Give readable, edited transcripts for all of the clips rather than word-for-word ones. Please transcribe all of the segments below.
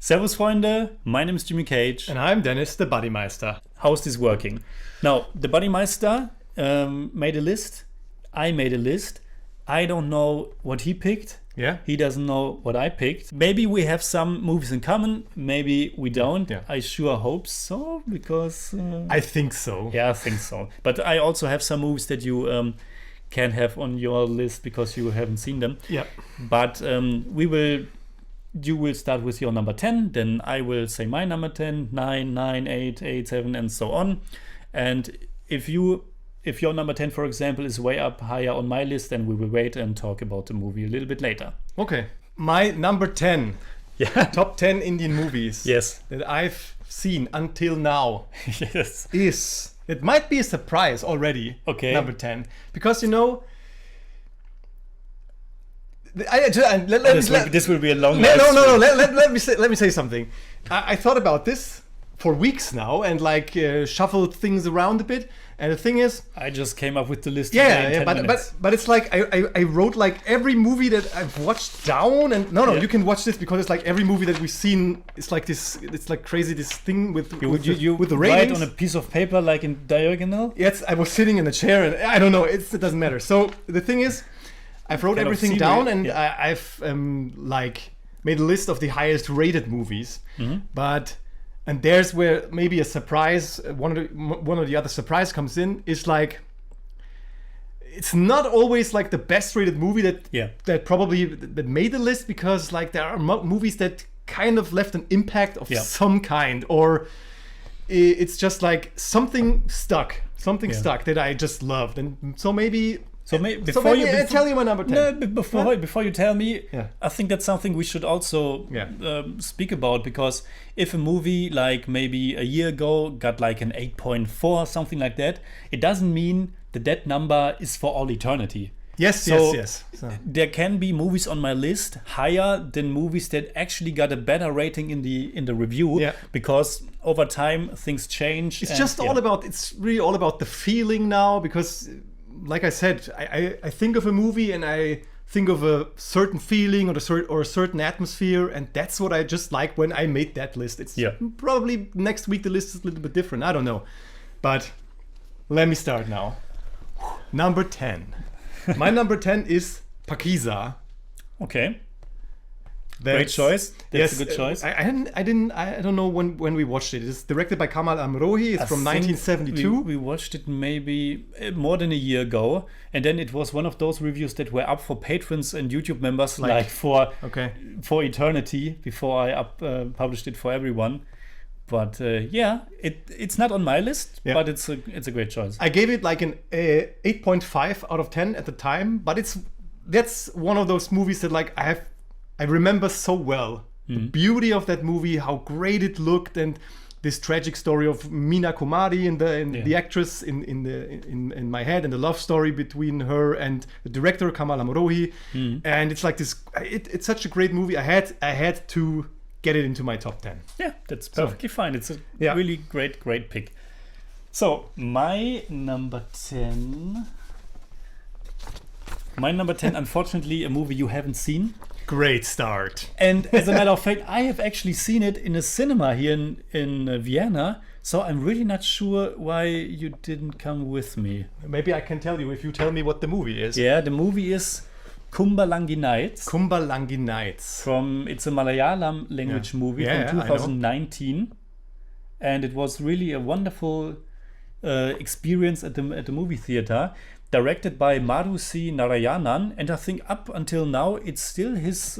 Servus Freunde, my name is Jimmy Cage. And I'm Dennis, the Bodymeister. How's this working? Now, the Bodymeister made a list. I made a list. I don't know what he picked. Yeah. He doesn't know what I picked. Maybe we have some movies in common. Maybe we don't. Yeah. I sure hope so, because... I think so. Yeah, I think so. But I also have some movies that you can have on your list because you haven't seen them. Yeah. But you will start with your number 10, then I will say my number 10, 9, 9, 8, 8, 7, and so on. And if your number 10, for example, is way up higher on my list, then we will wait and talk about the movie a little bit later. Okay. My number 10. Yeah. Top 10 Indian movies. Yes. That I've seen until now. Yes. It might be a surprise already. Okay. Number 10. Because, you know... This will be a long. No. Let me say something. I thought about this for weeks now and shuffled things around a bit. And the thing is, I just came up with the list. But it's like I wrote every movie that I've watched down, and you can watch this because it's like every movie that we've seen. It's like this. It's like crazy. This thing with the ratings. Write on a piece of paper like in diagonal. Yes, I was sitting in a chair and I don't know. It doesn't matter. So the thing is, I've wrote everything down and I've made a list of the highest rated movies. Mm-hmm. And there's where maybe a surprise, one or the other surprise comes in. Is it's not always the best rated movie that probably that made the list, because there are movies that kind of left an impact of some kind, or it's just something stuck that I just loved, and so maybe. Before I tell you my number 10. No, before you tell me, I think that's something we should also speak about, because if a movie maybe a year ago got an 8.4, something like that, it doesn't mean that number is for all eternity. Yes. So there can be movies on my list higher than movies that actually got a better rating in the review, because over time things change. It's really all about the feeling now, because like I said, I think of a movie and I think of a certain feeling or a certain atmosphere, and that's what I just like when I made that list. It's probably next week the list is a little bit different. I don't know. But let me start now. Number 10. My number 10 is Pakeezah. Okay. Great choice. That's a good choice. I don't know when we watched it. It's directed by Kamal Amrohi. It's from 1972. We watched it maybe more than a year ago, and then it was one of those reviews that were up for patrons and YouTube members for eternity before I published it for everyone. But it's not on my list, but it's a great choice. I gave it an 8.5 out of 10 at the time, but that's one of those movies that I remember so well. The beauty of that movie, how great it looked, and this tragic story of Meena Kumari and the actress in my head, and the love story between her and the director Kamal Amrohi. And it's it's such a great movie. I had to get it into my top 10. Yeah, that's perfectly fine. It's a really great pick. So my number 10. My number 10, unfortunately, a movie you haven't seen. Great start. And as a matter of fact, I have actually seen it in a cinema here in Vienna, so I'm really not sure why you didn't come with me. Maybe I can tell you if you tell me what the movie is. Yeah, the movie is Kumbalangi Nights. Kumbalangi Nights. It's a Malayalam language movie from 2019. And it was really a wonderful experience at the movie theater. Directed by Marusi Narayanan, and I think up until now it's still his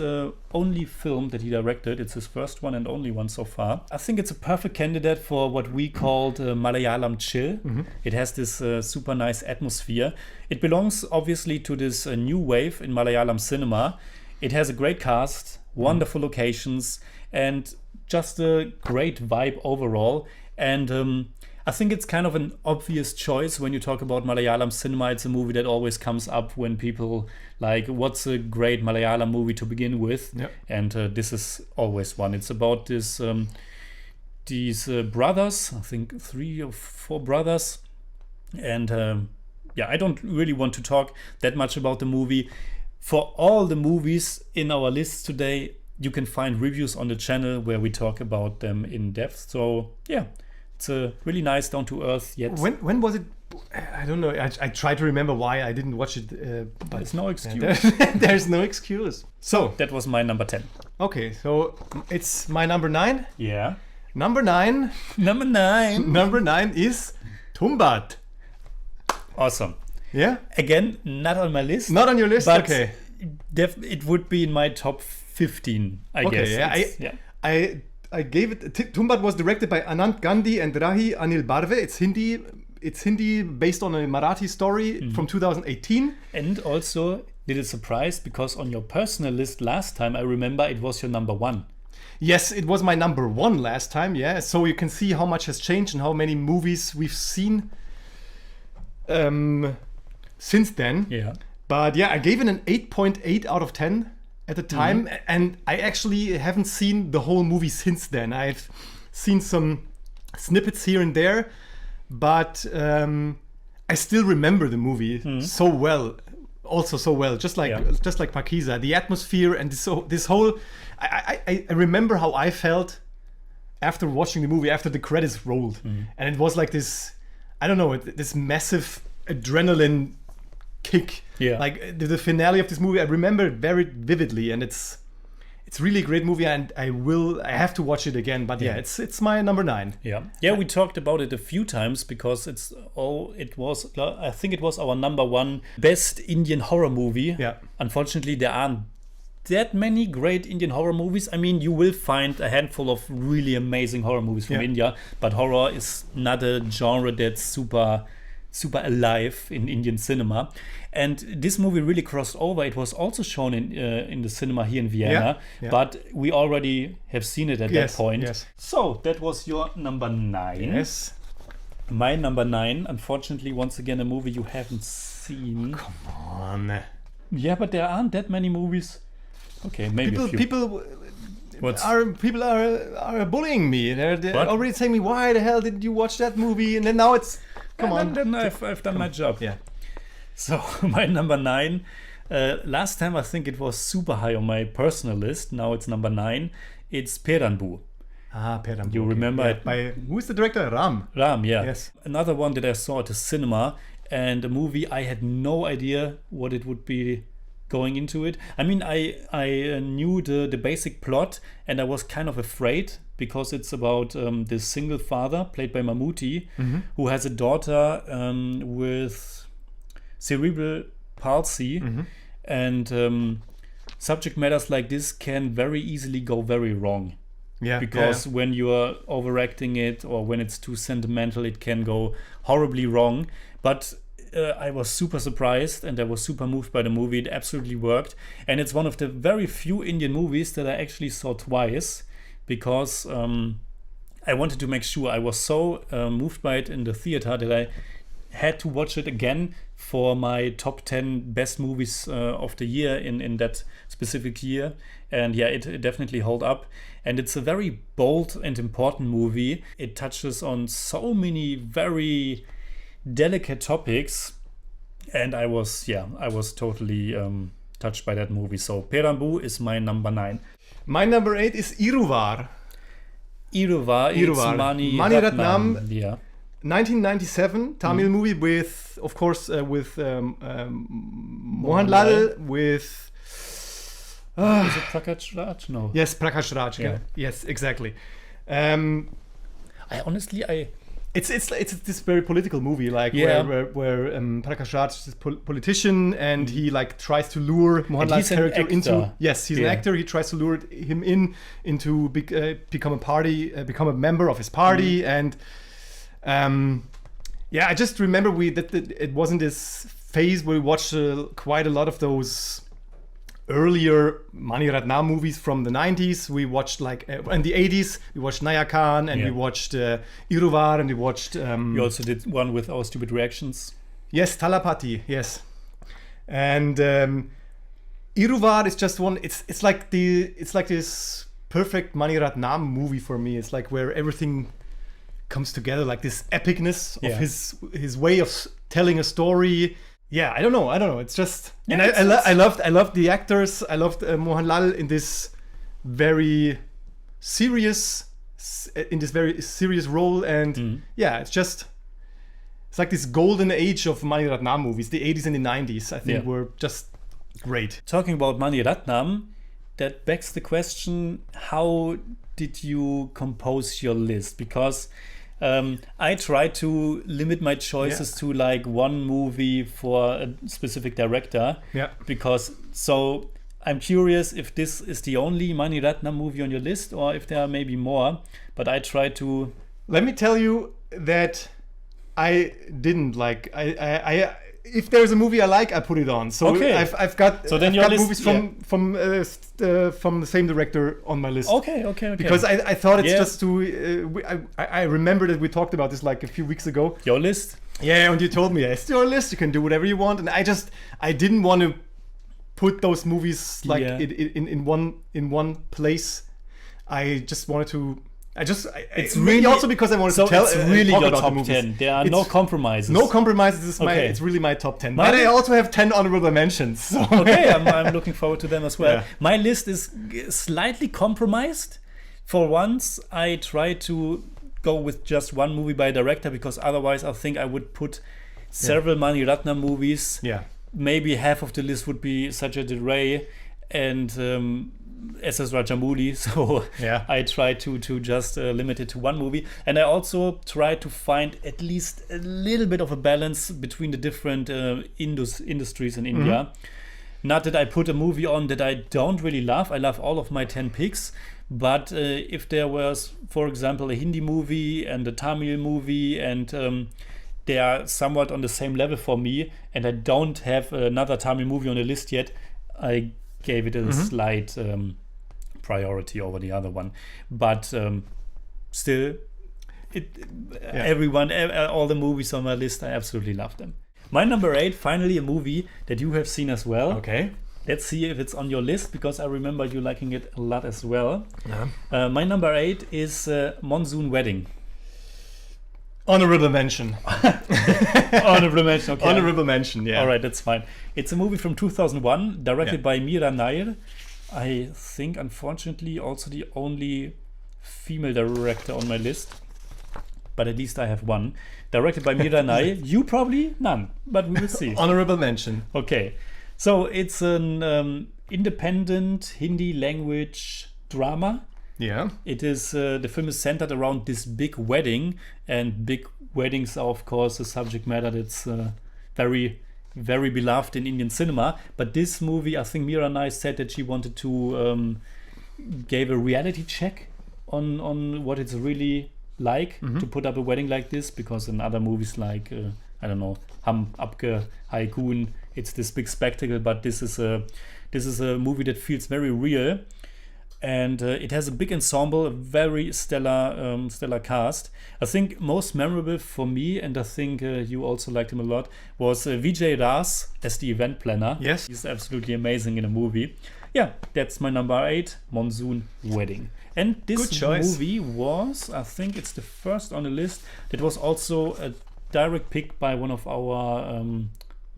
only film that he directed. It's his first one and only one so far. I think it's a perfect candidate for what we called Malayalam chill. Mm-hmm. It has this super nice atmosphere. It belongs obviously to this new wave in Malayalam cinema. It has a great cast, wonderful locations, and just a great vibe overall. And I think it's kind of an obvious choice when you talk about Malayalam cinema. It's a movie that always comes up when people what's a great Malayalam movie to begin with? Yep. And this is always one. It's about these brothers, I think 3 or 4 brothers. And I don't really want to talk that much about the movie. For all the movies in our list today, you can find reviews on the channel where we talk about them in depth. So yeah, it's a really nice, down-to-earth yet. When was it? I don't know. I try to remember why I didn't watch it. But there's no excuse. There's no excuse. So that was my number 10. Okay, so it's my number 9. Yeah. Number 9. Number 9. Number 9 is Tumbbad. Awesome. Yeah. Again, not on my list. Not on your list. But okay. It would be in my top 15. I guess. Yeah. I gave it. Tumbbad was directed by Anand Gandhi and Rahi Anil Barve. It's Hindi based on a Marathi story from 2018. And also, little surprise, because on your personal list last time, I remember it was your number 1. Yes, it was my number 1 last time. Yeah, so you can see how much has changed and how many movies we've seen since then. Yeah. But yeah, I gave it an 8.8 out of 10 at the time, and I actually haven't seen the whole movie since then. I've seen some snippets here and there, but I still remember the movie so well. Also so well, just like Pakeezah, the atmosphere and this whole. I remember how I felt after watching the movie, after the credits rolled, and it was like this. I don't know, this massive adrenaline kick. Yeah. Like the finale of this movie, I remember it very vividly, and it's really a great movie, and I have to watch it again. But yeah, it's my number 9. Yeah, we talked about it a few times because I think it was our number 1 best Indian horror movie. Yeah. Unfortunately, there aren't that many great Indian horror movies. I mean, you will find a handful of really amazing horror movies from India, but horror is not a genre that's super alive in Indian cinema. And this movie really crossed over. It was also shown in the cinema here in Vienna, but we already have seen it at that point. Yes. So that was your number 9. Yes. My number 9, unfortunately, once again, a movie you haven't seen. Come on. Yeah, but there aren't that many movies. Okay, maybe a few. People are bullying me. They're already saying me, why the hell didn't you watch that movie? And then now it's Then I've done my job. Yeah. So my number 9. Last time I think it was super high on my personal list. Now it's number 9. It's Perambu. Perambu. You remember it? By who is the director? Ram, yeah. Yes. Another one that I saw at the cinema, and a movie I had no idea what it would be going into it. I mean, I knew the basic plot, and I was kind of afraid because it's about this single father played by Mammootty who has a daughter with cerebral palsy, and subject matters like this can very easily go very wrong. Yeah, because when you are overacting it or when it's too sentimental, it can go horribly wrong. But I was super surprised and I was super moved by the movie. It absolutely worked. And it's one of the very few Indian movies that I actually saw twice because I wanted to make sure. I was so moved by it in the theater that I had to watch it again for my top 10 best movies of the year in that specific year. And yeah, it definitely held up. And it's a very bold and important movie. It touches on so many very delicate topics, and I was totally touched by that movie. So Perambu is my number 9. My number 8 is Iruvar. Iruvar. It's Mani Ratnam. Yeah. 1997 Tamil movie with, of course, with Mohanlal, with is it Prakash Raj? No. Yes, Prakash Raj. Yeah. Yes, exactly. It's this very political movie, like where Prakash Raj is a politician, and he like tries to lure Mohanlal's character into. Yes, he's an actor. He tries to lure him into become a member of his party, and I just remember that it wasn't this phase where we watched quite a lot of those earlier Mani Ratnam movies from the 90s. We watched in the 80s we watched Nayakan, and we watched Iruvar, and we watched you also did one with our stupid reactions. Yes, Talapati, yes. And Iruvar is just one. It's like this perfect Mani Ratnam movie for me. It's like where everything comes together, like this epicness of his way of telling a story. Yeah, I don't know. It's just, and I loved the actors. I loved Mohanlal in this very serious in this very serious role, and it's like this golden age of Mani Ratnam movies. The 80s and the 90s, I think, were just great. Talking about Mani Ratnam, that begs the question: how did you compose your list? Because I try to limit my choices to like one movie for a specific director. Yeah. Because I'm curious if this is the only Mani Ratnam movie on your list, or if there are maybe more. But I try to. Let me tell you that I didn't like. I if there's a movie I like, I put it on. So I've got movies from the same director on my list. Okay. Because I thought it's just too. I remember that we talked about this like a few weeks ago. Your list? Yeah, and you told me it's your list. You can do whatever you want, and I didn't want to put those movies like in one place. I just wanted to. It's really also because I wanted to tell. It's really your top 10. There are no compromises. No compromises. It's really my top 10. But I also have 10 honorable mentions. So. Okay, I'm looking forward to them as well. Yeah. My list is slightly compromised. For once, I try to go with just one movie by a director, because otherwise I think I would put several Mani Ratnam movies. Yeah. Maybe half of the list would be Satyajit Ray and S.S. Rajamouli, so I try to just limit it to one movie, and I also try to find at least a little bit of a balance between the different industries in India. Not that I put a movie on that I don't really love. I love all of my 10 picks, but if there was, for example, a Hindi movie and a Tamil movie, and they are somewhat on the same level for me, and I don't have another Tamil movie on the list yet, I gave it a slight priority over the other one, but still, everyone, all the movies on my list, I absolutely love them. My number 8, finally a movie that you have seen as well. Okay. Let's see if it's on your list, because I remember you liking it a lot as well. Yeah. My number 8 is Monsoon Wedding. Honorable mention. Honorable mention, okay. Honorable mention, yeah. All right, that's fine. It's a movie from 2001, directed by Meera Nair. I think, unfortunately, also the only female director on my list. But at least I have one. Directed by Meera Nair. You probably none, but we will see. Honorable mention. Okay. So it's an independent Hindi language drama. Yeah. It is the film is centered around this big wedding, and big weddings are of course a subject matter that's very, very beloved in Indian cinema. But this movie, I think Meera Nair said that she wanted to give a reality check on what it's really like to put up a wedding like this, because in other movies like I don't know, Hum Apke Hai Koon, it's this big spectacle, but this is a movie that feels very real. And it has a big ensemble, a very stellar cast. I think most memorable for me, and I think you also liked him a lot, was Vijay Ras as the event planner. Yes. He's absolutely amazing in a movie. Yeah, that's my number 8, Monsoon Wedding. And this movie was, I think it's the first on the list, that was also a direct pick by one of our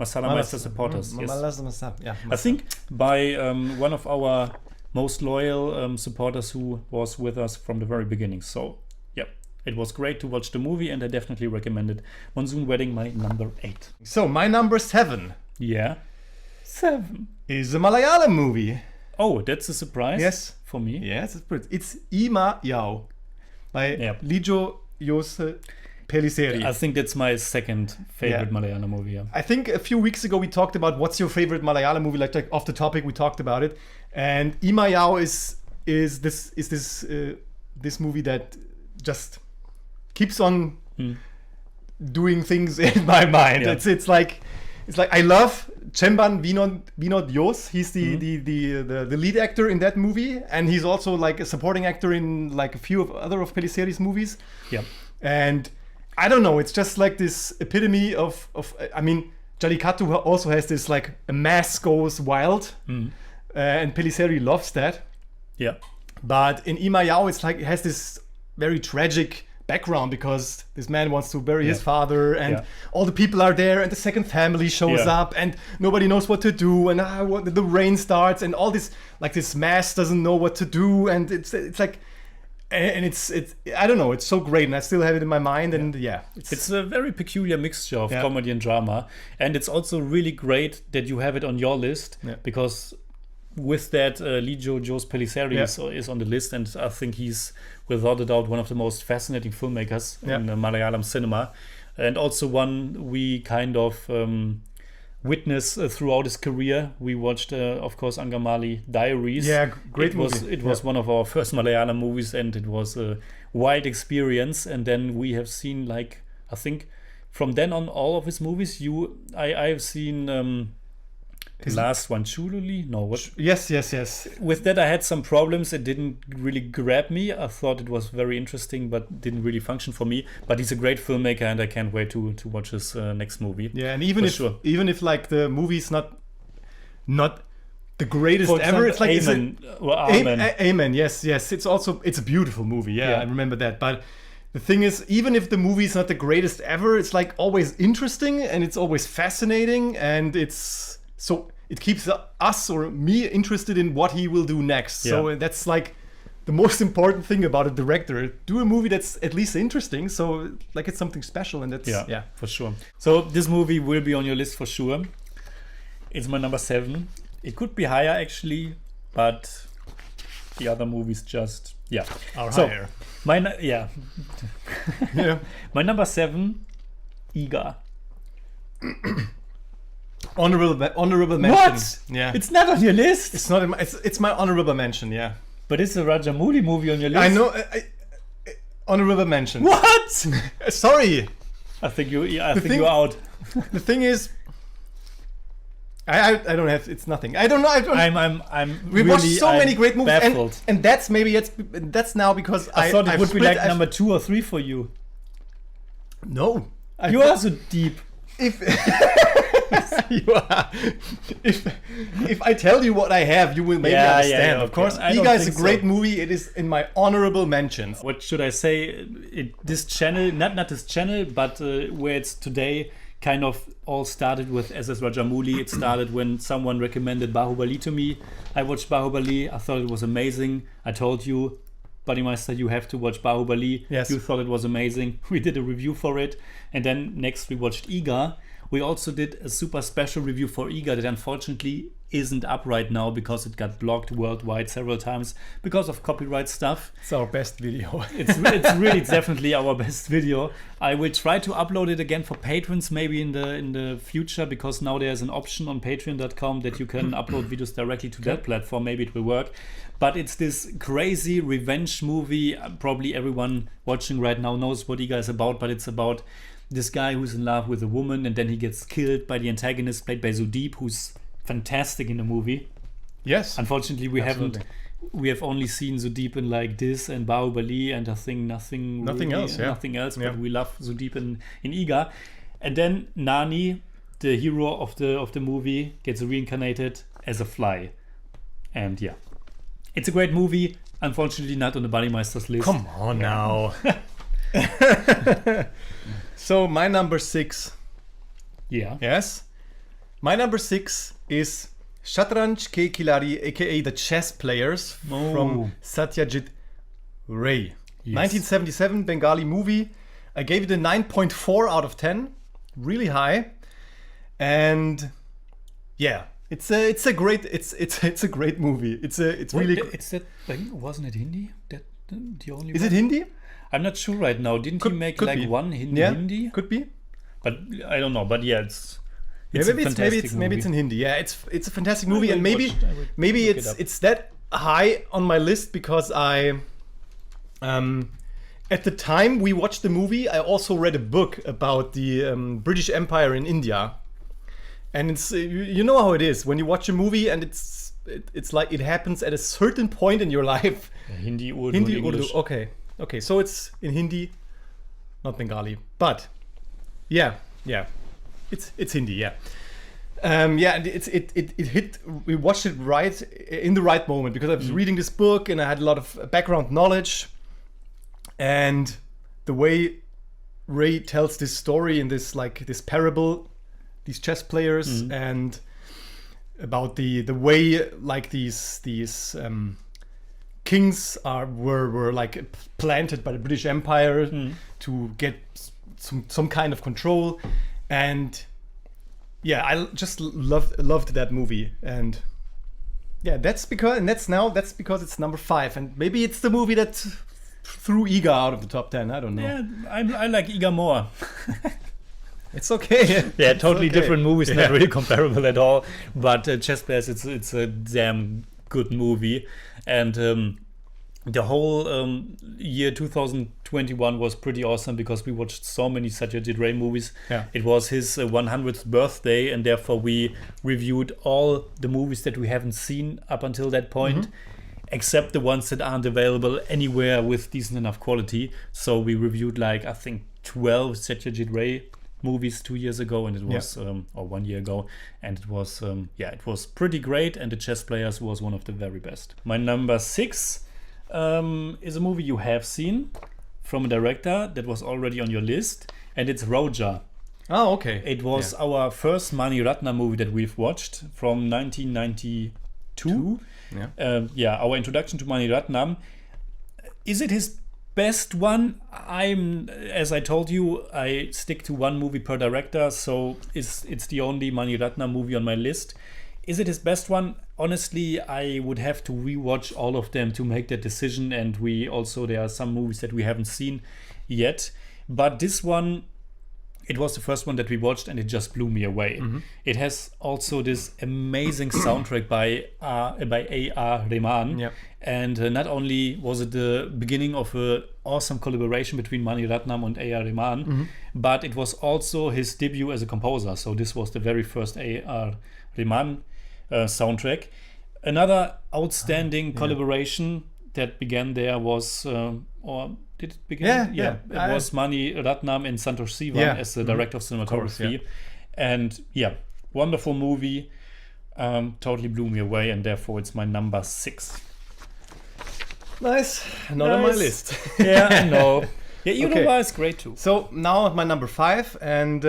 Masala Meister supporters. I think by one of our most loyal supporters who was with us from the very beginning. So yeah, it was great to watch the movie, and I definitely recommend it. Monsoon Wedding, my number 8. So my number 7. Yeah, 7 is a Malayalam movie. Oh, that's a surprise. For me. Yes, it's Ee.Ma.Yau by Lijo Jose Pellissieri. I think that's my second favorite Malayalam movie. Yeah. I think a few weeks ago we talked about what's your favorite Malayalam movie. Like off the topic, we talked about it, and Ee.Ma.Yau is this movie that just keeps on doing things in my mind. Yeah. It's like I love Chemban Vinod Yos. He's the lead actor in that movie, and he's also like a supporting actor in like a few of other of Pellissieri's movies. Yeah, and I don't know, it's just like this epitome of I mean, Jallikattu also has this like a mass goes wild, and Pellissieri loves that. Yeah, but in Ee.Ma.Yau it's like it has this very tragic background because this man wants to bury his father, and all the people are there, and the second family shows up, and nobody knows what to do, and the rain starts, and all this, like, this mass doesn't know what to do, and it's like, and it's I don't know, it's so great, and I still have it in my mind, and it's a very peculiar mixture of comedy and drama, and it's also really great that you have it on your list, because with that, Joe Pellicer is on the list, and I think he's without a doubt one of the most fascinating filmmakers in Malayalam cinema, and also one we kind of witness throughout his career. We watched, of course, Angamali Diaries. Yeah, great movie. It was one of our first Malayalam movies, and it was a wild experience. And then we have seen, like, I think from then on, all of his movies. I've seen his last one, Chululi. No, what? Yes. With that, I had some problems. It didn't really grab me. I thought it was very interesting, but didn't really function for me. But he's a great filmmaker, and I can't wait to watch his next movie. Yeah, and even if like the movie's not the greatest ever, it's like Amen. Amen. Yes. It's a beautiful movie. Yeah, I remember that. But the thing is, even if the movie is not the greatest ever, it's like always interesting, and it's always fascinating, and so it keeps us or me interested in what he will do next. So that's like the most important thing about a director. Do a movie that's at least interesting, so like it's something special, and that's for sure. So this movie will be on your list for sure. It's my number 7. It could be higher actually, but the other movies just are higher. My number 7, Eega. Honorable mention. What? Yeah. It's not on your list. It's not. It's my honorable mention. Yeah. But it's a Rajamouli movie on your list. I know. Honorable mention. What? Sorry. I think you're out. The thing is, I don't have. It's nothing. I don't know. We really, watched so many great movies, baffled. and that's now because I thought it would be like number 2 or 3 for you. No. You are so deep. If if I tell you what I have, you will maybe understand. Of course, Eega is a great movie. It is in my honorable mentions. What should I say? This channel, not this channel, but where it's today, kind of all started with SS Rajamouli. It started when someone recommended Bahubali to me. I watched Bahubali. I thought it was amazing. I told you, Buddy Meister, you have to watch Bahubali. Yes. You thought it was amazing. We did a review for it. And then next we watched Eega. We also did a super special review for Eega that unfortunately isn't up right now because it got blocked worldwide several times because of copyright stuff. It's our best video. It's really definitely our best video. I will try to upload it again for patrons maybe in the future, because now there's an option on patreon.com that you can upload videos directly to that platform. Maybe it will work. But it's this crazy revenge movie. Probably everyone watching right now knows what Eega is about, but it's about this guy who's in love with a woman, and then he gets killed by the antagonist played by Sudeep, who's fantastic in the movie. Yes. Unfortunately, we have only seen Sudeep in like this and Bahubali, and I think nothing else. But we love Sudeep in Eega. And then Nani, the hero of the movie, gets reincarnated as a fly. And it's a great movie. Unfortunately, not on the Buddy Meister's list. Come on now. So my number 6. Yeah. Yes. My number 6 is Shatranj Ke Khiladi, aka the Chess Players, from Satyajit Ray. Yes. 1977 Bengali movie. I gave it a 9.4 out of 10. Really high. And it's a great movie. It's really. It's that thing. Wasn't it Hindi? The only. Is it Hindi? I'm not sure right now. Didn't he make like be. One Hindi? Could be. But I don't know. But it's maybe it's in Hindi. Yeah, it's a fantastic movie, and maybe it's that high on my list because I at the time we watched the movie, I also read a book about the British Empire in India, and it's you know how it is when you watch a movie and it's like it happens at a certain point in your life. Hindi, Urdu. Okay, so it's in Hindi, not Bengali, but it's Hindi, and it hit. We watched it right in the right moment because I was reading this book and I had a lot of background knowledge, and the way Ray tells this story in this parable, these chess players, and about the way like these kings were like planted by the British Empire to get some kind of control, and I just loved that movie. And that's because it's number 5, and maybe it's the movie that threw Eega out of the top 10. I don't know. Yeah, I like Eega more. It's okay. Yeah, totally different movies, not really comparable at all. But Chess Players, it's a damn good movie, and the whole year 2021 was pretty awesome because we watched so many Satyajit Ray movies. Yeah. It was his 100th birthday, and therefore we reviewed all the movies that we haven't seen up until that point. Except the ones that aren't available anywhere with decent enough quality. So we reviewed I think 12 Satyajit Ray movies 2 years ago, and it was or 1 year ago, and it was it was pretty great, and the Chess Players was one of the very best. My number 6 is a movie you have seen from a director that was already on your list, and it's Roja. Oh, okay. It was our first Mani Ratnam movie that we've watched from 1992. Our introduction to Mani Ratnam. Is it his best one? As I told you, I stick to one movie per director, so it's the only Mani Ratnam movie on my list. Is it his best one? Honestly, I would have to rewatch all of them to make that decision, and there are some movies that we haven't seen yet. But this one, it was the first one that we watched, and it just blew me away. It has also this amazing soundtrack by A.R. Rahman. And not only was it the beginning of an awesome collaboration between Mani Ratnam and A.R. Rahman, but it was also his debut as a composer. So this was the very first A.R. Rahman soundtrack. Another outstanding collaboration that began there was, or did it begin? It was Mani Ratnam and Santosh Sivan as the director of cinematography. And wonderful movie. Totally blew me away, and therefore it's my number 6. Nice. Not on my list. Yeah, I know. Yeah, Iruvar is great too. So now my number 5, and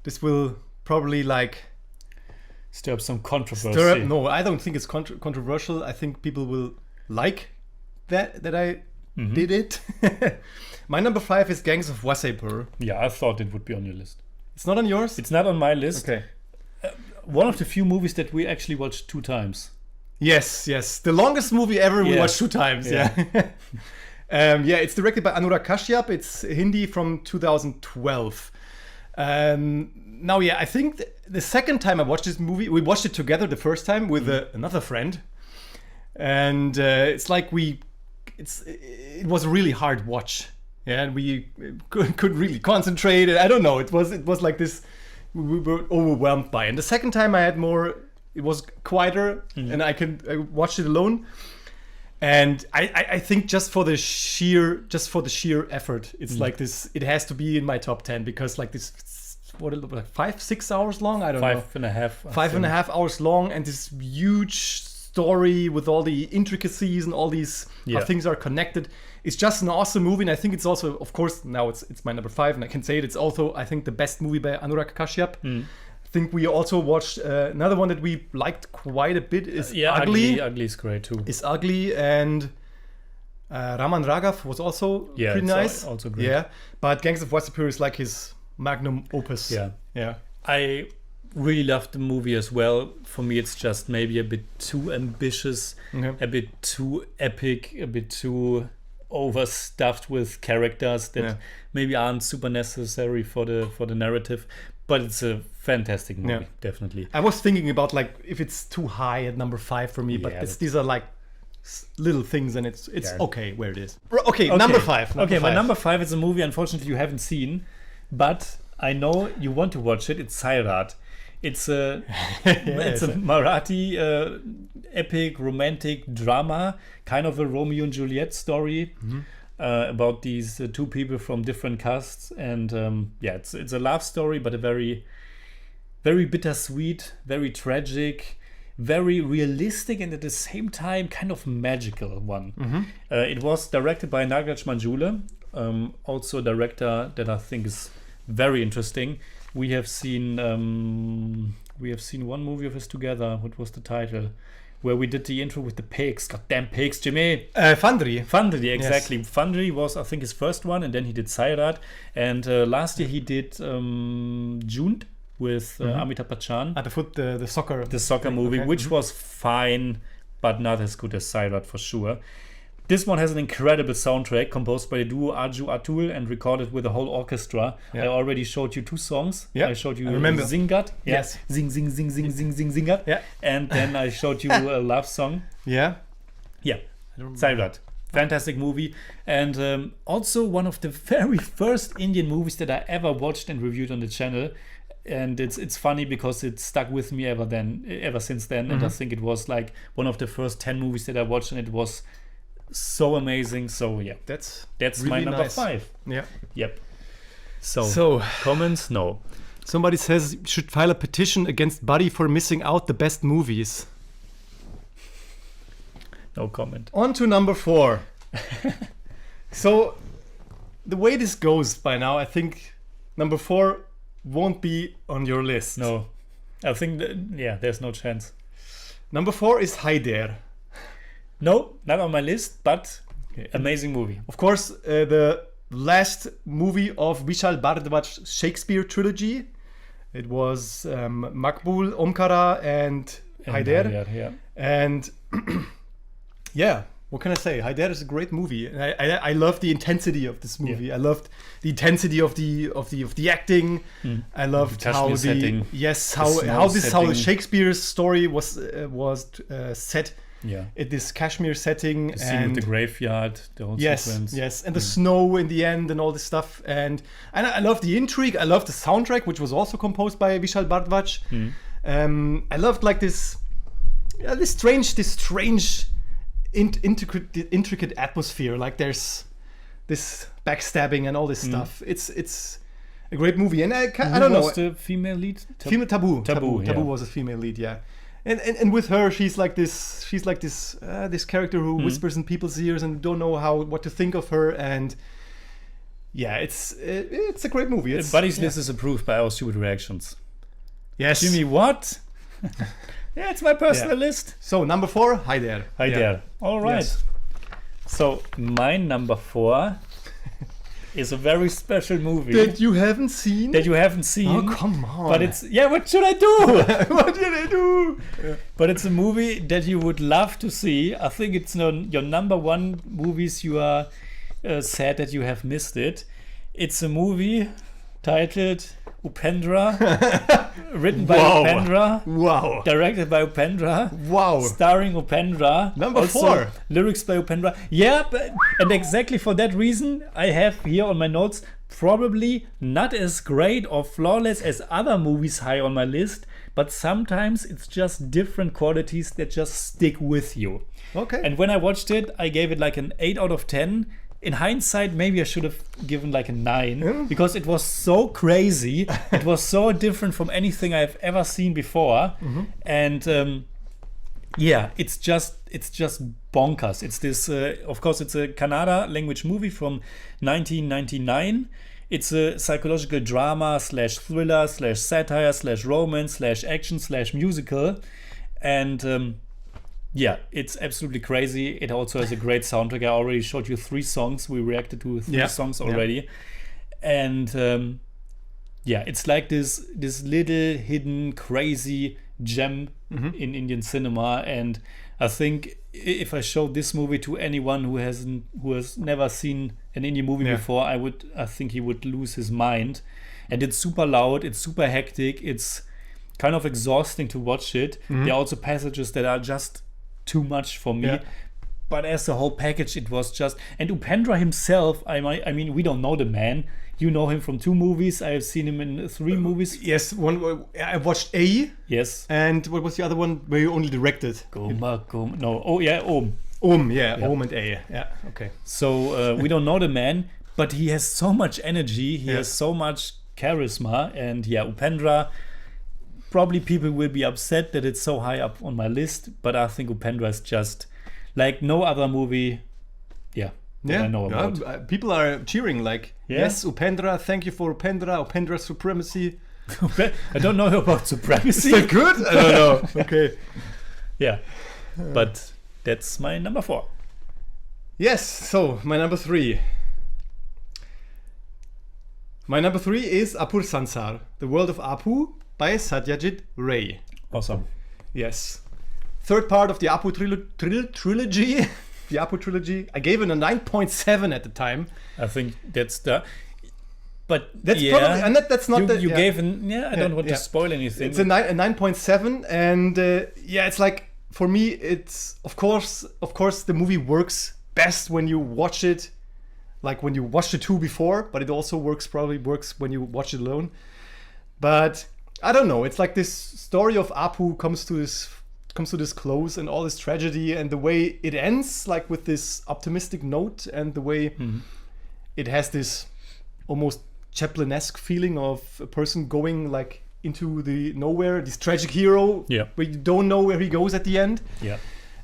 this will probably stir up some controversy. No, I don't think it's controversial. I think people will like that I did it. My number 5 is Gangs of Wasseypur. Yeah, I thought it would be on your list. It's not on yours? It's not on my list. Okay. One of the few movies that we actually watched 2 times. Yes. The longest movie ever we watched 2 times. It's directed by Anurag Kashyap. It's Hindi from 2012. Now, I think the second time I watched this movie, we watched it together the first time with another friend. And it's like it was a really hard watch. Yeah, and we couldn't really concentrate. I don't know. It was like this. We were overwhelmed by it. And the second time I had more. It was quieter, and I watched it alone. And I think just for the sheer effort, it's like this. It has to be in my top 10 because this. What it looked like 5-6 hours long. I don't know. 5.5 hours long, and this huge story with all the intricacies and all these how things are connected. It's just an awesome movie, and I think it's also, of course, now it's my number 5, and I can say it. It's also, I think, the best movie by Anurag Kashyap. I think we also watched another one that we liked quite a bit. Is Ugly. Ugly is great too. It's Ugly, and Raman Raghav was also pretty nice. Also great. Yeah, but Gangs of Wasseypur is like his magnum opus. Yeah. I really loved the movie as well. For me, it's just maybe a bit too ambitious, a bit too epic, a bit too overstuffed with characters that maybe aren't super necessary for the narrative. But it's a fantastic movie, definitely. I was thinking about if it's too high at number 5 for me, but these are little things, and it's okay where it is. Okay, number 5. My number 5 is a movie unfortunately you haven't seen, but I know you want to watch it. It's Sairat. It's a Marathi epic romantic drama, kind of a Romeo and Juliet story about these 2 people from different castes, and it's a love story, but a very, very bittersweet, very tragic, very realistic, and at the same time kind of magical one. It was directed by Nagraj Manjule, also a director that I think is very interesting. We have seen one movie of his together. What was the title? Where we did the intro with the pigs. Goddamn pigs, Jimmy. Fundry, exactly. Yes. Fundry was, I think, his first one, and then he did Sairat. And last year he did June with Amitabh Bachchan. At the foot, the soccer. The soccer movie, which was fine, but not as good as Sairat for sure. This one has an incredible soundtrack composed by the duo Aju Atul and recorded with a whole orchestra. Yeah. I already showed you 2 songs. Yeah. I showed you Zingat. Yes. Zing, zing, zing, zing, zing, zing, Zingat. Yeah. And then I showed you a love song. Yeah. Yeah. Sairat. Fantastic movie. And also one of the very first Indian movies that I ever watched and reviewed on the channel. And it's funny because it stuck with me ever since then. And I think it was like one of the first 10 movies that I watched, and it was so amazing. So yeah, that's really my number 5. Yeah. Yep. So comments? No. Somebody says should file a petition against Buddy for missing out the best movies. No comment. On to number 4. So the way this goes by now, I think number 4 won't be on your list. No, I think there's no chance. Number 4 is Haider. No, not on my list, but amazing movie. Of course, the last movie of Vishal Bhardwaj's Shakespeare trilogy. It was Makbul, Omkara, and Haider. Yeah. And yeah, what can I say? Haider is a great movie. And I love the intensity of this movie. Yeah. I loved the intensity of the acting. I loved how the setting. Yes, how the Shakespeare's story was set. Yeah. In this Kashmir setting, the scene with the graveyard, the whole sequence. Yes, and the snow in the end and all this stuff. And I love the intrigue. I love the soundtrack, which was also composed by Vishal Bhardwaj. I loved like this strange intricate atmosphere. Like there's this backstabbing and all this stuff. It's a great movie. And I don't know. Was the female lead? Tabu Yeah. was a female lead. Yeah. And with her, she's like this character who whispers in people's ears and don't know what to think of her. And yeah, it's a great movie. Buddy's list is approved by our stupid reactions. Yes, Jimmy, what? Yeah, it's my personal list. So number 4, Haider. Yeah. All right. Yes. So my number 4 is a very special movie that you haven't seen. Oh, come on! But what should I do? What did I do? Yeah. But it's a movie that you would love to see. I think it's your number 1 movies. You are sad that you have missed it. It's a movie titled Upendra, written by Upendra, directed by Upendra, starring Upendra, number 4, lyrics by Upendra. Yeah, and exactly for that reason, I have here on my notes probably not as great or flawless as other movies high on my list, but sometimes it's just different qualities that just stick with you. Okay. And when I watched it, I gave it like an 8 out of 10. In hindsight, maybe I should have given like a 9 because it was so crazy. It was so different from anything I've ever seen before. And it's just bonkers. It's this, of course, it's a Kannada language movie from 1999. It's a psychological drama / thriller / satire / romance / action / musical. And it's absolutely crazy. It also has a great soundtrack. I already showed you 3 songs. We reacted to 3 songs already. And it's like this little hidden crazy gem in Indian cinema. And I think if I showed this movie to anyone who has never seen an Indian movie before, I think he would lose his mind. And it's super loud, it's super hectic, it's kind of exhausting to watch it. There are also passages that are just too much for me, but as a whole package, it was just. And Upendra himself, I mean, we don't know the man. You know him from 2 movies. I have seen him in 3 movies. Yes, one I watched A. Yes. And what was the other one where you only directed? Om. Om, Om and A. Yeah, okay. So we don't know the man, but he has so much energy. He has so much charisma, and Upendra. Probably people will be upset that it's so high up on my list, but I think Upendra is just like no other movie. Yeah, that I know about. People are cheering like, yes, Upendra, thank you for Upendra supremacy. I don't know about supremacy. Is that good? I don't know. Okay. Yeah, but that's my number 4. Yes, so my number 3. My number 3 is Apur Sansar, The World of Apu by Satyajit Ray. Awesome. Yes. Third part of the Apu trilogy. The Apu trilogy. I gave it a 9.7 at the time. I think that's the... But that's probably... And that's not you gave an... Yeah, I don't want to spoil anything. It's a 9.7 and it's like, for me, it's... Of course, the movie works best when you watch it, like when you watched the 2 before, but it also probably works when you watch it alone. But I don't know, it's like this story of Apu comes to this close and all this tragedy, and the way it ends, like with this optimistic note, and the way it has this almost Chaplin-esque feeling of a person going like into the nowhere, this tragic hero, where you don't know where he goes at the end. Yeah.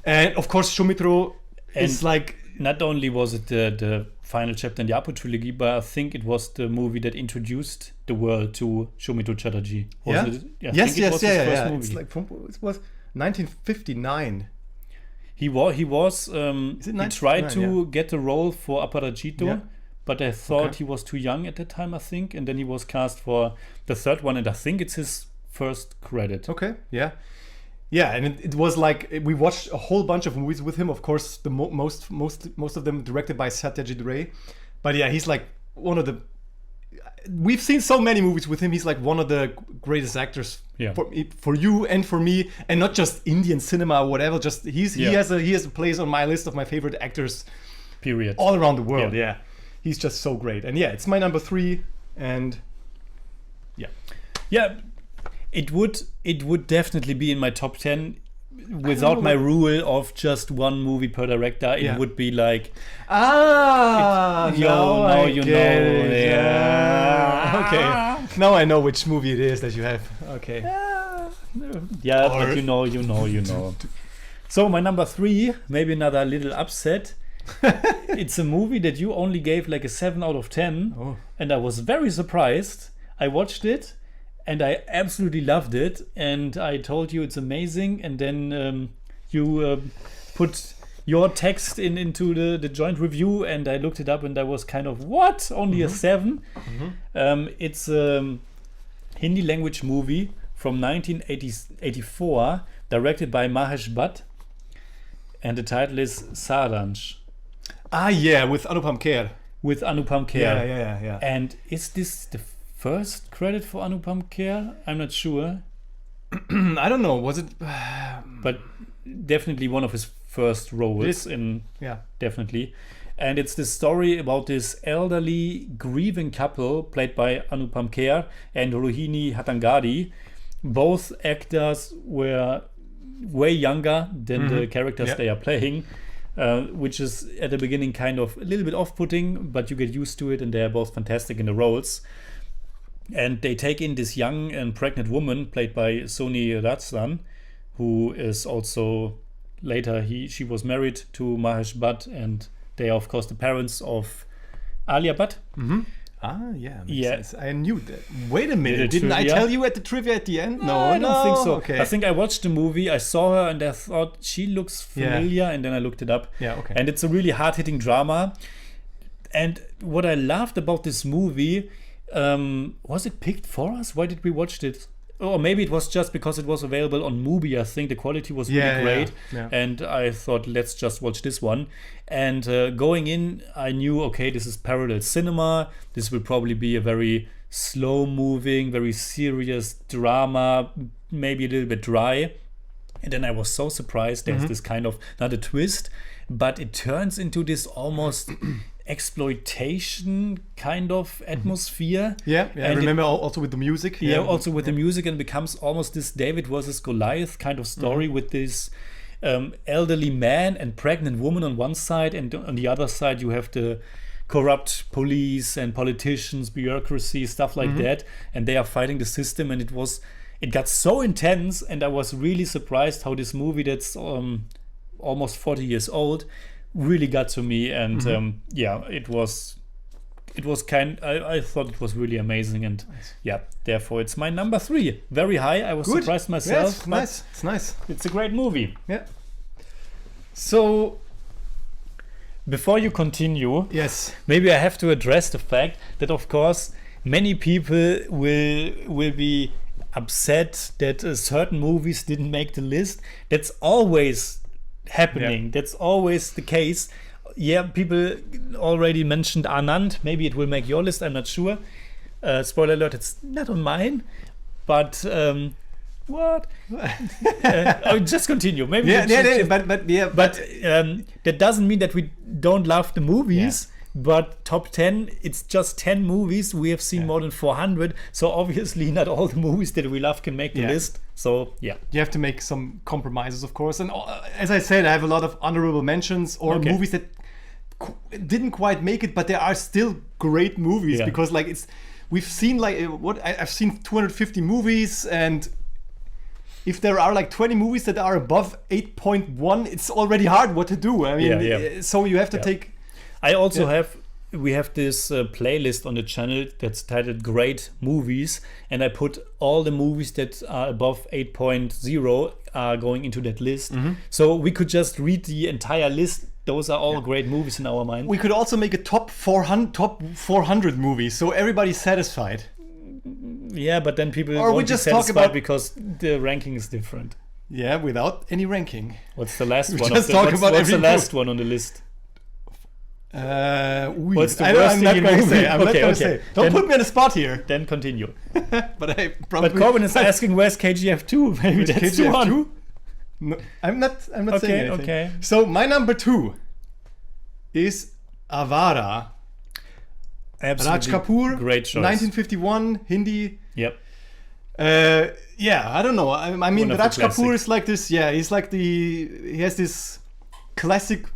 And of course, Soumitra is like... Not only was it the final chapter in the Apu trilogy, but I think it was the movie that introduced the world to Soumitra Chatterjee. Yes. It's like it was 1959. He tried to get the role for Aparajito, but I thought he was too young at that time, I think, and then he was cast for the third one, and I think it's his first credit. Okay, yeah. Yeah, and it was like, we watched a whole bunch of movies with him. Of course, the most of them directed by Satyajit Ray. But yeah, he's like one of the... We've seen so many movies with him. He's like one of the greatest actors for you and for me, and not just Indian cinema or whatever. Just he has a place on my list of my favorite actors. Period. All around the world. Yeah, he's just so great. And it's my number 3. And yeah. It would definitely be in my top 10 without my rule of just one movie per director. It would be like now you know. Yeah. Okay. Now I know which movie it is that you have. Okay. But you know. So my number 3, maybe another little upset. It's a movie that you only gave like a 7 out of 10, and I was very surprised. I watched it. And I absolutely loved it, and I told you it's amazing, and then you put your text into the joint review, and I looked it up, and I was kind of, what? Only a 7? It's a Hindi language movie from 1984, directed by Mahesh Bhatt, and the title is Saaransh. With Anupam Kher. Yeah. And is this the first credit for Anupam Kher? I'm not sure. I don't know. Was it? But definitely one of his first roles definitely. And it's the story about this elderly grieving couple played by Anupam Kher and Rohini Hattangadi. Both actors were way younger than the characters they are playing, which is at the beginning kind of a little bit off-putting, but you get used to it, and they are both fantastic in the roles. And they take in this young and pregnant woman played by Soni Ratslan, who is also later she was married to Mahesh Bhatt, and they are of course the parents of Alia Bhatt. Makes sense. I knew that. Wait a minute, didn't I tell you at the trivia at the end? No, I don't think so. Okay. I think I watched the movie, I saw her, and I thought she looks familiar, and then I looked it up. And it's a really hard-hitting drama. And what I loved about this movie, was it picked for us? Why did we watch it? Or maybe it was just because it was available on Mubi. I think the quality was really great. And I thought, let's just watch this one. And going in, I knew, okay, this is parallel cinema. This will probably be a very slow-moving, very serious drama, maybe a little bit dry. And then I was so surprised. There's this kind of, not a twist, but it turns into this almost exploitation kind of atmosphere. I remember also with the music. Also with the music, and becomes almost this David versus Goliath kind of story with this elderly man and pregnant woman on one side, and on the other side you have the corrupt police and politicians, bureaucracy, stuff like that, and they are fighting the system, and it got so intense, and I was really surprised how this movie that's almost 40 years old really got to me, and it was I thought it was really amazing, and therefore it's my number 3. Very high. I was surprised myself. Yes, nice. It's nice. It's a great movie. Yeah. So before you continue, yes, maybe I have to address the fact that, of course, many people will be upset that certain movies didn't make the list. That's always happening. Yeah. That's always the case. Yeah, people already mentioned Anand. Maybe it will make your list. I'm not sure. Spoiler alert: it's not on mine. But what? Just continue. Maybe. But that doesn't mean that we don't love the movies. Yeah. But top 10, it's just 10 movies. We have seen more than 400. So obviously not all the movies that we love can make the list. So, yeah. You have to make some compromises, of course. And as I said, I have a lot of honorable mentions or movies that didn't quite make it, but they are still great movies. Because like we've seen like I've seen 250 movies, and if there are like 20 movies that are above 8.1, it's already hard what to do. I mean, so you have to take... I also we have this playlist on the channel that's titled Great Movies, and I put all the movies that are above 8.0 are going into that list. So we could just read the entire list. Those are all great movies in our mind. We could also make a top 400 movies, so everybody's satisfied. Yeah, but then people won't be satisfied because the ranking is different. Yeah, without any ranking. What's the last one? What's the last one on the list? What's the worst I'm not going to say. I'm not going to say. Don't put me on the spot here. Then continue. But Corbin is asking, where's KGF 2? Maybe that's KGF the one. 2? No, I'm not saying anything. Okay. So my number 2 is Awaara. Absolutely. Raj Kapoor. Great choice. 1951, Hindi. Yep. I don't know. I mean, Raj Kapoor is like this. Yeah, he's like he has this classic.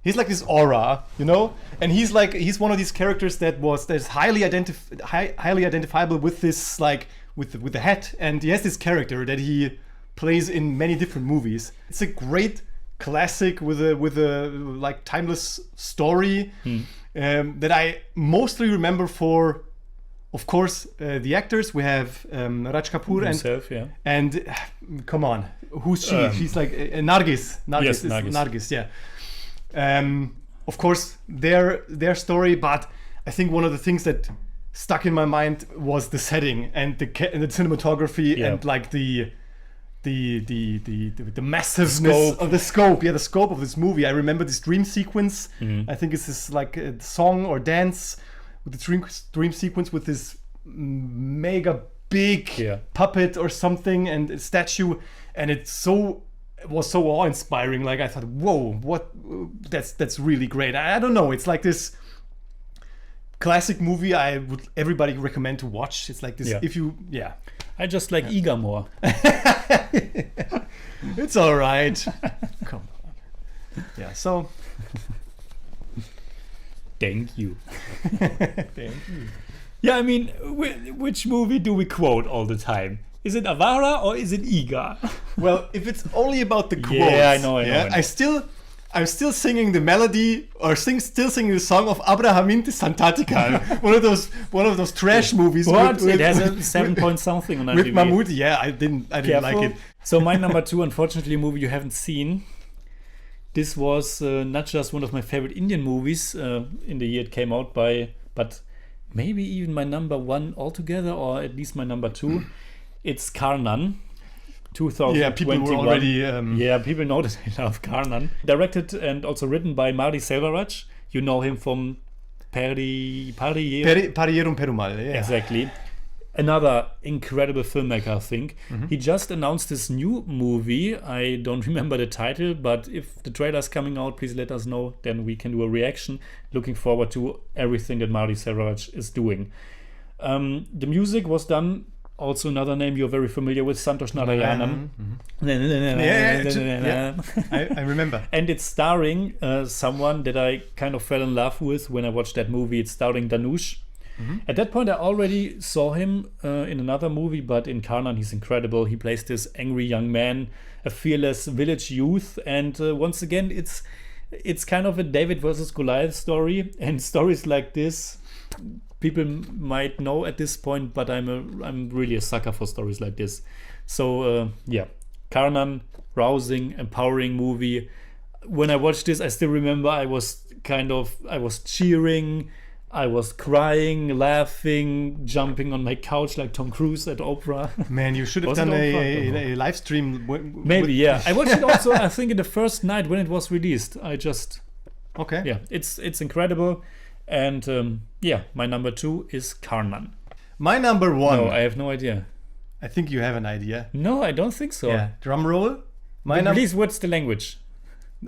He's like this aura, you know, and he's one of these characters that's highly identifiable with this, like with the hat, and he has this character that he plays in many different movies. It's a great classic with a like timeless story that I mostly remember for, of course, the actors. We have Raj Kapoor himself, and come on, who's she? She's like Nargis. Yes, Nargis, yeah. Of course, their story, but I think one of the things that stuck in my mind was the setting and the cinematography and like the massiveness of the scope. Yeah, the scope of this movie. I remember this dream sequence. I think it's this like a song or dance with the dream sequence with this mega big puppet or something and a statue, and it was so awe-inspiring. Like I thought, whoa, that's really great. I don't know, it's like this classic movie I would everybody recommend to watch. It's like this I just like Eega more. It's all right. Come on. Yeah, so thank you. Thank you. Yeah, I mean, which movie do we quote all the time? Is it Awaara or is it Eega? Well, if it's only about the quotes, I know. I'm still singing the melody or still singing the song of Abrahaminte Santatica, one of those trash movies. What? It has a 7 point something on IMDb. With Mahmood, I didn't like it. So my number 2, unfortunately, a movie you haven't seen. This was not just one of my favorite Indian movies in the year it came out but maybe even my number 1 altogether, or at least my number 2. It's Karnan, 2021. Yeah, people were already... people know that I love Karnan. Directed and also written by Mari Selvaraj. You know him from Pariyerum Perumal. Yeah. Exactly. Another incredible filmmaker, I think. He just announced this new movie. I don't remember the title, but if the trailer's coming out, please let us know. Then we can do a reaction. Looking forward to everything that Mari Selvaraj is doing. The music was done... Also another name you're very familiar with, Santosh Narayanan. I remember. And it's starring someone that I kind of fell in love with when I watched that movie. It's starring Dhanush. At that point, I already saw him in another movie, but in Karnan, he's incredible. He plays this angry young man, a fearless village youth, and once again, it's kind of a David versus Goliath story, and stories like this people might know at this point, but I'm really a sucker for stories like this. So Karnan, rousing, empowering movie. When I watched this, I still remember I was cheering, I was crying, laughing, jumping on my couch like Tom Cruise at opera. Man, you should have done a live stream. Maybe, yeah. I watched it also, I think, in the first night when it was released. Okay. Yeah, it's incredible. And my number 2 is Karnan. My number 1. No, I have no idea. I think you have an idea. No, I don't think so. Yeah. Drum roll. Please, what's the language?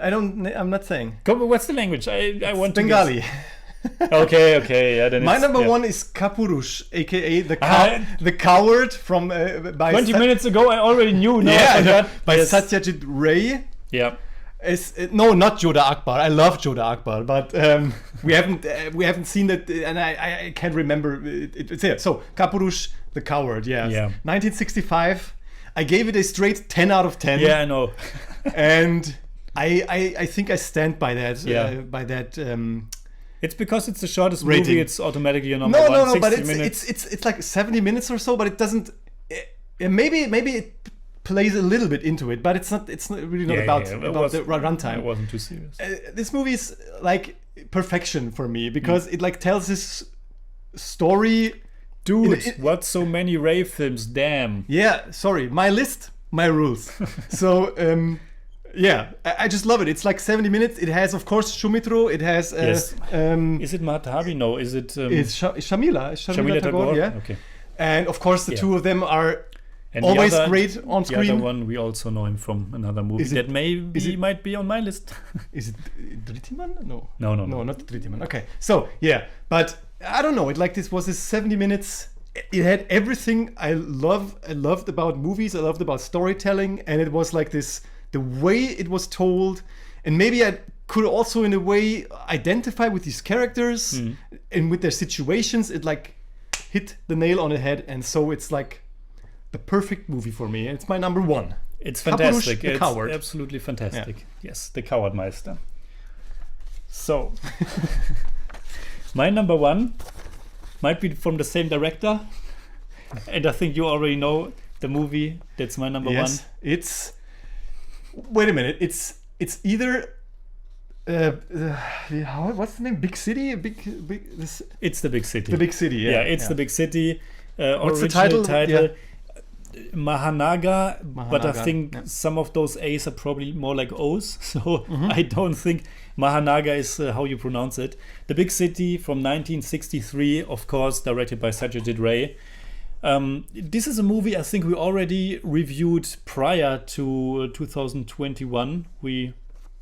I'm not saying. What's the language? I want Bengali. to Okay. Yeah, then my number 1 is Kapurush, aka the coward from by 20 minutes ago. I already knew. By Satyajit Ray. Yeah. No, not Jodha Akbar. I love Jodha Akbar, but we haven't seen that, and I can't remember. It's here. So Kapurush, the coward. Yeah. 1965. I gave it a straight 10 out of 10. Yeah, I know. And I think I stand by that. By that. It's because it's the shortest movie. It's automatically your number 1. No. But it's like 70 minutes or so. But it doesn't. Maybe it plays a little bit into it, but it's not really not about the runtime. It wasn't too serious. This movie is like perfection for me because it like tells this story. Dude, what's so many rave films? Damn. Yeah, sorry. My list, my rules. So I just love it. It's like 70 minutes. It has, of course, Shumitro. It has is it Madhabi? No, is it it's Shamila Tagore, yeah. Okay. And of course the two of them are always great on screen. The other one, we also know him from another movie that might be on my list. Is it Drittiman? No, not Drittiman. Okay, so but I don't know. This was 70 minutes. It had everything I loved about movies. I loved about storytelling, and it was like this. The way it was told, and maybe I could also in a way identify with these characters and with their situations. It like hit the nail on the head, and so it's like the perfect movie for me. It's my number 1. It's fantastic. Kapurush, the coward. Absolutely fantastic. Yeah. Yes, the Cowardmeister. So, my number 1 might be from the same director, and I think you already know the movie. That's my number 1. It's. Wait a minute. It's either. What's the name? Big City? It's the Big City. The Big City. Yeah. It's the Big City. What's the title? Mahanaga, but I think some of those A's are probably more like O's, so I don't think Mahanaga is how you pronounce it. The Big City from 1963, of course, directed by Satyajit Ray. This is a movie I think we already reviewed prior to 2021. We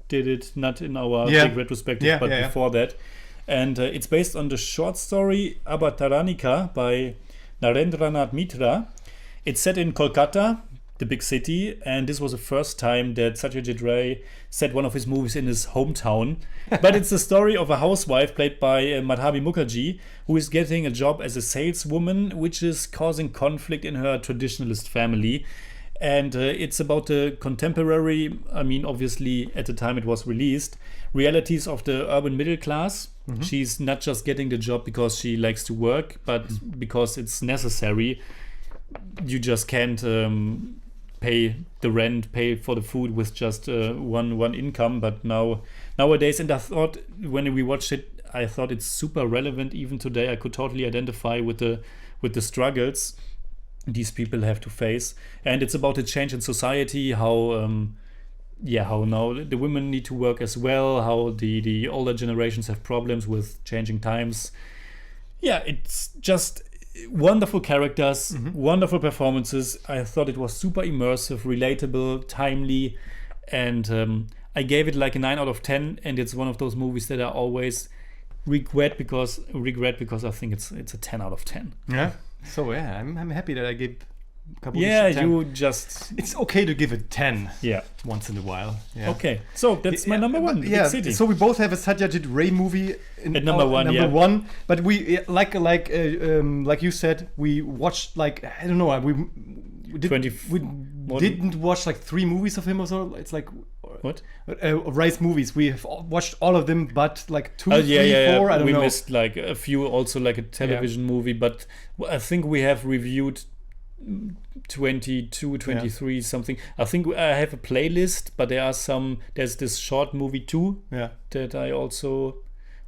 did it not in our big retrospective, but before that. And it's based on the short story Avataranika by Narendranath Mitra. It's set in Kolkata, the big city, and this was the first time that Satyajit Ray set one of his movies in his hometown. But it's the story of a housewife played by Madhabi Mukherjee, who is getting a job as a saleswoman, which is causing conflict in her traditionalist family. And it's about the contemporary, obviously at the time it was released, realities of the urban middle class. She's not just getting the job because she likes to work, but because it's necessary. You just can't pay the rent, pay for the food with just one income. But nowadays, and I thought when we watched it, I thought it's super relevant even today. I could totally identify with the struggles these people have to face, and it's about a change in society. How now the women need to work as well. How the older generations have problems with changing times. Yeah, it's just wonderful characters, wonderful performances. I thought it was super immersive, relatable, timely, and I gave it like a 9 out of 10. And it's one of those movies that I always regret because I think it's a 10 out of 10. Yeah. So I'm happy that I gave Kapurush Yeah, 10. you just... It's okay to give it 10 Yeah. once in a while. Yeah. Okay, so that's my number one, Yeah, Big City. so we both have a Satyajit Ray movie At number one, number yeah. one. But we like you said, we watched like I don't know, we didn't watch like 3 movies of him or so. It's like What? Ray's movies. We have watched all of them, but like 2, 3, 4. I don't we know. missed like a few, also like a television movie, but I think we have reviewed 22, 23, something. I think I have a playlist, but there's this short movie too that I also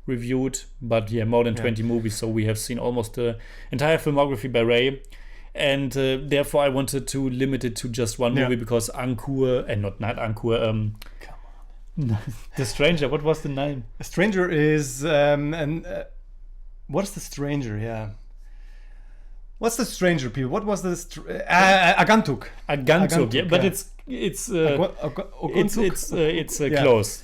reviewed, but more than 20 movies, so we have seen almost the entire filmography by Ray, and therefore I wanted to limit it to just one movie because Ankur, and not Ankur, come on. The Stranger, what was the name? A Stranger is what's the Stranger? What's the Stranger, people? What was the Agantuk? Agantuk, yeah, but it's close,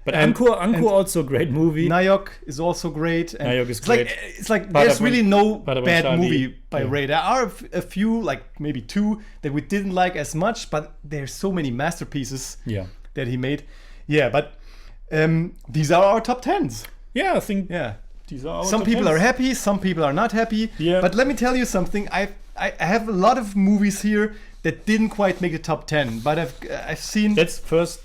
But Ankur also a great movie. Nayok is also great. And Nayok is great. It's like there's really no bad movie by Ray. There are a few, like maybe 2 that we didn't like as much, but there's so many masterpieces that he made. Yeah, but these are our top 10s. Yeah, I think these are our some top people 10s. are happy, some people are not happy. Yeah. But let me tell you something. I have a lot of movies here that didn't quite make the top 10, but I've seen. Let's first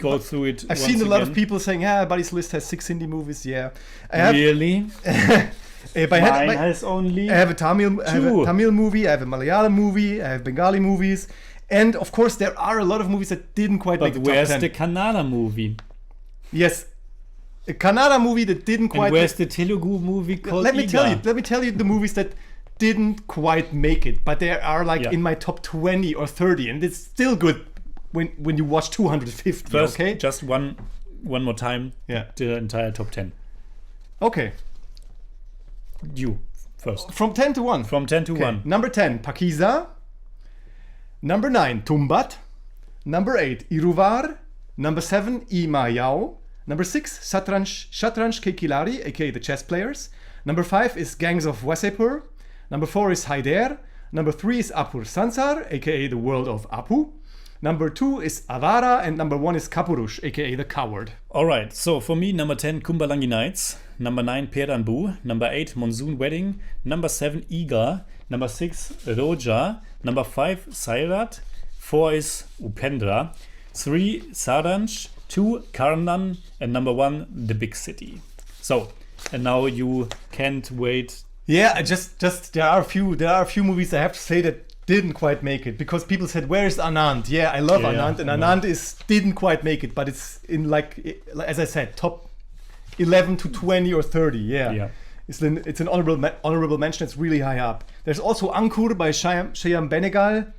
go through it. I've seen a lot of people saying, Buddy's list has 6 indie movies. Yeah. Really? Mine has only I have a Tamil movie, I have a Malayalam movie, I have Bengali movies, and of course there are a lot of movies that didn't quite make the top 10. But where's the Kannada movie? Yes, a Kannada movie that didn't quite. And where's the Telugu movie called Let me Eega? tell you the movies that didn't quite make it, but they are like in my top 20 or 30, and it's still good when you watch 250. First, okay, just one more time. The entire top 10. Okay. You first. From 10 to 1. From 10 to 1. Number 10, Pakeezah. Number 9, Tumbbad. Number 8, Iruvar. Number 7, Ee.Ma.Yau. Number 6, Shatranj Ke Khiladi, aka the chess players. Number 5 is Gangs of Wasseypur. Number 4 is Haider. Number 3 is Apur Sansar, aka the world of Apu. Number 2 is Awaara, and number 1 is Kapurush, aka the coward. Alright, so for me, number 10, Kumbalangi Nights. Number 9, Perambu. Number 8, Monsoon Wedding. Number 7, Eega. Number 6, Roja. Number 5, Sairat. 4 is Upendra. 3, Saaransh. 2, Karnan. And number 1, The Big City. So, and now you can't wait. Yeah, just there are a few movies I have to say that didn't quite make it, because people said, where is Anand? Yeah, I love Anand, and Anand didn't quite make it, but it's in like, as I said, top 11 to 20 or 30. Yeah. It's an honorable mention. It's really high up. There's also Ankur by Shyam Benegal,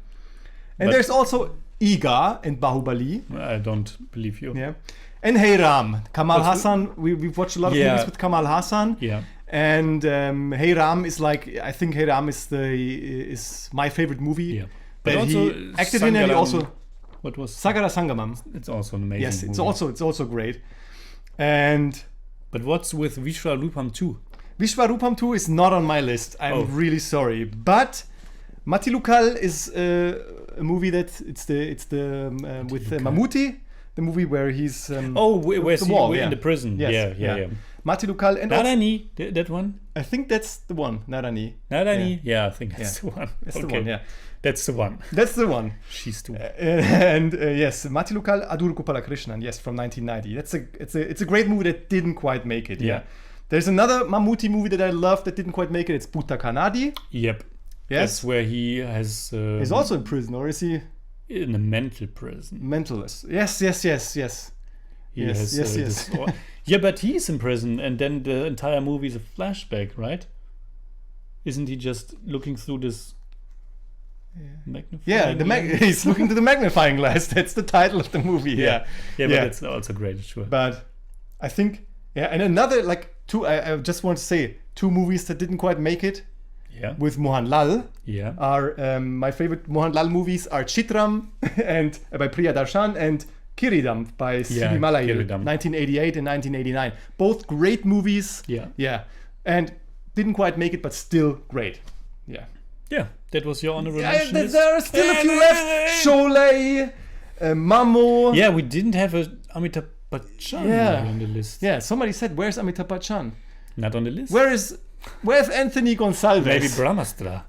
and there's also Eega and Bahubali. I don't believe you. Yeah, and Hey Ram, Kamal Hassan. We've watched a lot of movies with Kamal Hassan. Yeah. And Hey Ram is like, I think Hey Ram is my favorite movie. Yeah. But also he acted in, and he also what was Sagara Sangamam. It's also an amazing yes, movie. it's also great. And but what's with Vishwarupam 2? Vishwarupam 2 is not on my list. I'm really sorry. But Matilukal is a movie that it's the with Mammootty, the movie where he's where's he in the prison? Yes, yeah. Matilukal and Narani, that one? I think that's the one. Narani. Yeah, I think that's the one. That's the one. Yeah, that's the one. That's the one. She's too. And yes, Matilukal, Adur Gopalakrishnan. Yes, from 1990. It's a great movie that didn't quite make it. Yeah. There's another Mammootty movie that I love that didn't quite make it. It's Bhutta Kannadi. Yep. Yes. That's where he has. He's also in prison, or is he? In a mental prison. Mentalist. Yes. Yes. Yeah, but he's in prison, and then the entire movie is a flashback, right? Isn't he just looking through this magnifying glass? He's looking through the magnifying glass. That's the title of the movie. Yeah, but it's also great, sure. But I think, and another, like, two, I just want to say, 2 movies that didn't quite make it. Yeah. With Mohanlal. Yeah. Are my favorite Mohanlal movies are Chitram and by Priya Darshan, and Kiridam by Sibi Malayi, 1988 and 1989. Both great movies. Yeah. And didn't quite make it, but still great. Yeah. Yeah, that was your honorable mention. There are still a few left. Sholay, Mamo. Yeah, we didn't have a Amitabh Bachchan on the list. Yeah, somebody said, where's Amitabh Bachchan? Not on the list. Where's Anthony Gonsalves? Maybe Brahmastra.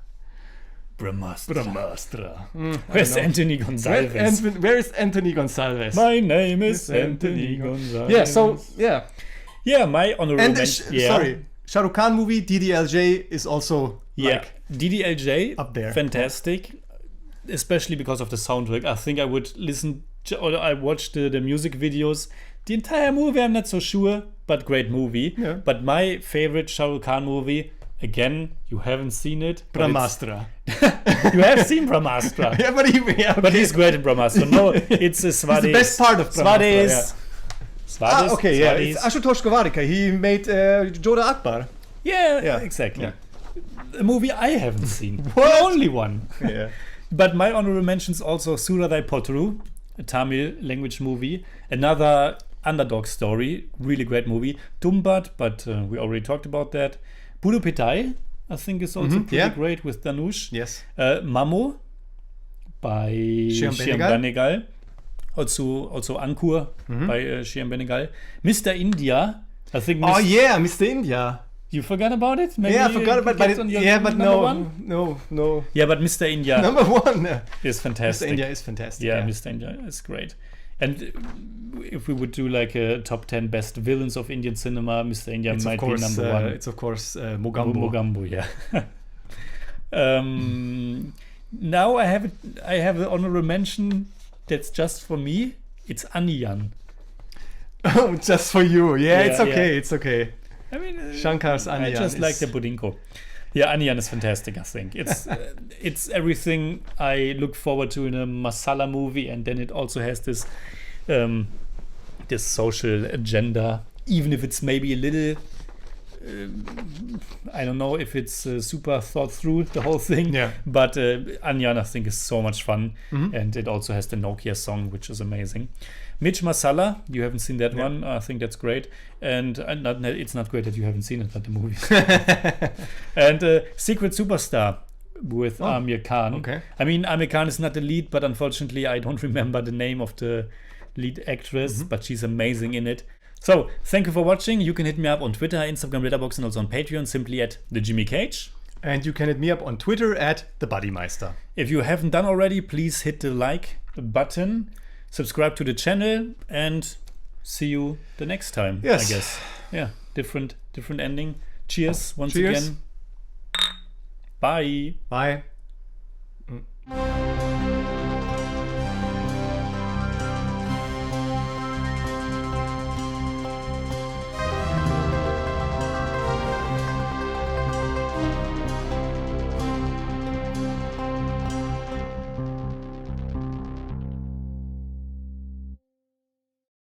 Where's Anthony Gonsalves? Where is Anthony Gonsalves? My name is Anthony Gonsalves. Yeah, so, Yeah, my honorable mention. Sorry, Shah Rukh Khan movie, DDLJ is also DDLJ up there. Fantastic, especially because of the soundtrack. I think I would listen to, or I watched the music videos. The entire movie, I'm not so sure, but great movie. Yeah. But my favorite Shah Rukh Khan movie, again, you haven't seen it. Brahmastra. You have seen Brahmastra. But he's great in Brahmastra. No, it's Svades. The best part of Brahmastra. Svades. It's Ashutosh Govarika. He made Jodha Akbar. Yeah, exactly. Yeah. A movie I haven't seen. What? The only one. Yeah. But my honorable mentions also Suradai Potru, a Tamil language movie. Another underdog story. Really great movie. Tumbbad, but we already talked about that. Bulu Pitai, I think, is also pretty great with Dhanush. Yes. Mamo by Shyam Benegal. Also Ankur by Shyam Benegal. Mr. India, I think. Mr. India. You forgot about it? Maybe I forgot about it. No. Yeah, but Mr. India number one is fantastic. Mr. India is fantastic. Yeah, Mr. India is great. And if we would do like a top 10 best villains of Indian cinema, Mr. India might be number one. It's of course Mogambo. Mogambo, yeah. Now I have an honorable mention that's just for me. It's Aniyan. Oh, just for you. Yeah, it's okay. Yeah. It's okay. I mean, Shankar's Aniyan. I just like the Budinko. Yeah, Aniyan is fantastic, I think. It's everything I look forward to in a masala movie, and then it also has this social agenda, even if it's maybe a little I don't know if it's super thought through, the whole thing. Yeah. But Aniyan, I think, is so much fun, and it also has the Nokia song, which is amazing. Mirch Masala, you haven't seen that one. I think that's great. And it's not great that you haven't seen it, but the movie. And Secret Superstar with Amir Khan. Okay. I mean, Amir Khan is not the lead, but unfortunately, I don't remember the name of the lead actress, but she's amazing in it. So, thank you for watching. You can hit me up on Twitter, Instagram, Letterboxd, and also on Patreon, simply at The Jimmy Cage. And you can hit me up on Twitter at The Buddymeister. If you haven't done already, please hit the like button. Subscribe to the channel, and see you the next time. Yes. I guess. Yeah, different ending. Cheers once again. Bye. Bye.